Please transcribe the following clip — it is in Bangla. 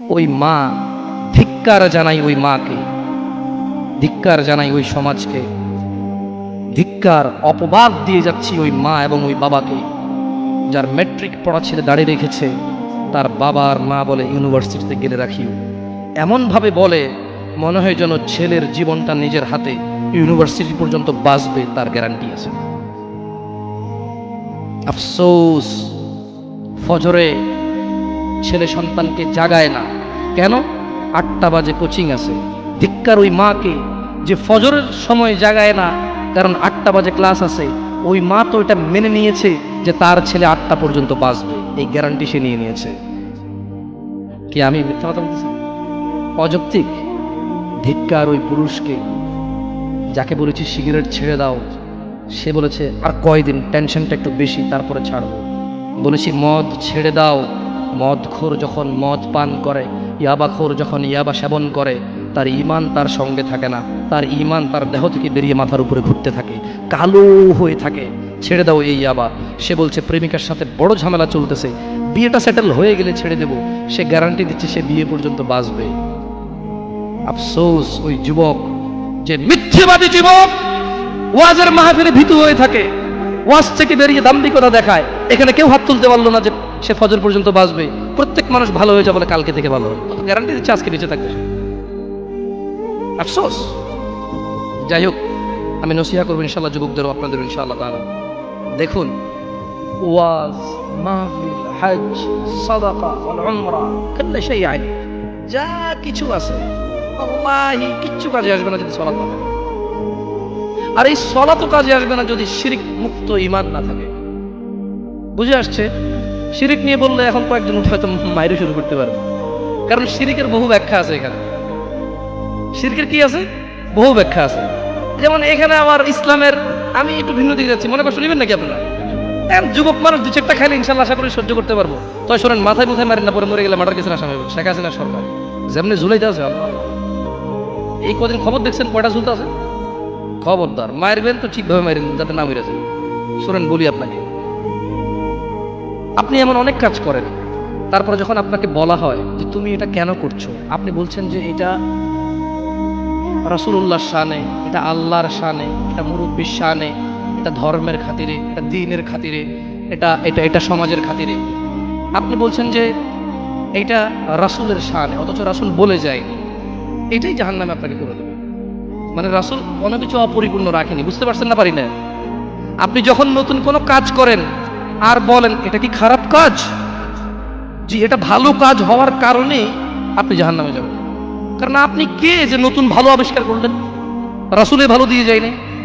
ওই মা, ধিক্কার জানাই ওই মাকে, ধিক্কার জানাই ওই সমাজকে, ধিক্কার অপবাদ দিয়ে যাচ্ছি ওই মা এবং ওই বাবাকে, যার ম্যাট্রিক পড়া ছেলে দাঁড়িয়ে রেখেছে, তার বাবা আর মা বলে ইউনিভার্সিটিতে গেলে রাখি, এমনভাবে বলে মনে হয় যেন ছেলের জীবনটা নিজের হাতে, ইউনিভার্সিটি পর্যন্ত বাঁচবে তার গ্যারান্টি আছে। আফসোস, ফজরে ছেলে সন্তানকে জাগায় না কেন? 8টা বাজে কোচিং আছে। ধিক্কার ওই মাকে যে ফজরের সময় জাগায় না, কারণ 8টা বাজে ক্লাস আছে। ওই মা তো এটা মেনে নিয়েছে যে তার ছেলে 8টা পর্যন্ত বাঁচবে, এই গ্যারান্টি সে নিয়ে নিয়েছে। কি আমি মিথ্যা কথা বলতেছি? অযৌক্তিক। ধিক্কার ওই পুরুষকে যাকে বলেছি সিগারেট ছেড়ে দাও, সে বলেছে আর কয়দিন, টেনশনটা একটু বেশি, তারপরে ছাড়বো। বলেছি মদ ছেড়ে দাও, মদখোর যখন মদ পান করে, ইয়াবাখোর যখন ইয়াবা সেবন করে, তার ঈমান তার সঙ্গে থাকে না, তার ঈমান তার দেহ থেকে বেরিয়ে মাথার উপরে ঘুরতে থাকে, কালো হয়ে থাকে। ছেড়ে দাও এই ইয়াবা। সে বলছে প্রেমিকার সাথে বড় ঝামেলা চলতেছে, বিয়েটা সেটেল হয়ে গেলে ছেড়ে দেব। সে গ্যারান্টি দিচ্ছে সে বিয়ে পর্যন্ত বাঁচবে। আফসোস ওই যুবক, যে মিথ্যেবাদী যুবক, ওয়াজের মাহফিলে ভীতু হয়ে থাকে, ওয়াজ থেকে বেরিয়ে দাম্ভিকতা দেখায়। এখানে কেউ হাত তুলতে পারলো না যে সে ফজর পর্যন্ত বাঁচবে। প্রত্যেক মানুষ ভালো হয়ে যাবে বলে কালকে থেকে ভালো হবে, গ্যারান্টি দিচ্ছে আজকে বেঁচে থাকবে। আফসোস। যাই হোক, আমি নসিহা করবো ইনশাল্লাহ যুবকদেরও, আপনাদের ইনশাআল্লাহ তাআলা। দেখুন, ওয়াজ, মাহফিল, হজ, সাদাকা ওয়াল উমরা, কুল্lu শাই আইন, যা কিছু আছে, আল্লাহি কিচ্ছু কাজে আসবে না যদি সালাত না থাকে। আর এই সালাতও কাজে আসবে না যদি শিরিক মুক্ত ঈমান না থাকে। বুঝে আসছে? শিরিক নিয়ে বললে এখন কয়েকজন হয়তো মাইরে শুরু করতে পারবে, কারণ শিরিকের বহু ব্যাখ্যা আছে। এখানে শিরকের কি আছে? বহু ব্যাখ্যা আছে। যেমন এখানে আমার ইসলামের, আমি একটু ভিন্ন দিকে যাচ্ছি, মনে কষ্ট নেবেন নাকি আপনারা? যুবক মানুষ 2-4টা খাইলে ইনশাল্লাহ আশা করি সহ্য করতে পারবো। তবে শোনেন, মাথায় মুথায় মারেন না, পরে মরে গেলে মার্ডার কেসের আসামি হবে। শেখ হাসিনা সরকার যেমনি ঝুলাইতে আছে, এই কদিন খবর দেখছেন কয়টা ঝুলতে আছে? খবরদার, মারবেন তো ঠিকভাবে মারেন যাতে না মেরেছে। শোনেন বলি আপনাকে, আপনি এমন অনেক কাজ করেন, তারপরে যখন আপনাকে বলা হয় যে তুমি এটা কেন করছো, আপনি বলছেন যে এটা রাসূলুল্লাহর শানে, এটা আল্লাহর শানে, এটা মুরব্বির শানে, এটা ধর্মের খাতিরে, এটা দ্বীনের খাতিরে, এটা এটা এটা সমাজের খাতিরে। আপনি বলছেন যে এটা রাসূলের শানে, অথচ রাসূল বলে যায়নি। এটাই জাহান্নামে আপনাকে করে দেবে। মানে রাসূল কোনো কিছু অপরিপূর্ণ রাখেনি। বুঝতে পারছেন না? পারি না। আপনি যখন নতুন কোনো কাজ করেন আর বলেন এটা কি খারাপ কাজ, জি এটা ভালো কাজ হওয়ার কারণে আপনি জাহান্নামে যাবেন। কারণ আপনি কে যে নতুন ভালো আবিষ্কার করলেন? রাসূলে ভালো দিয়ে যায়নি।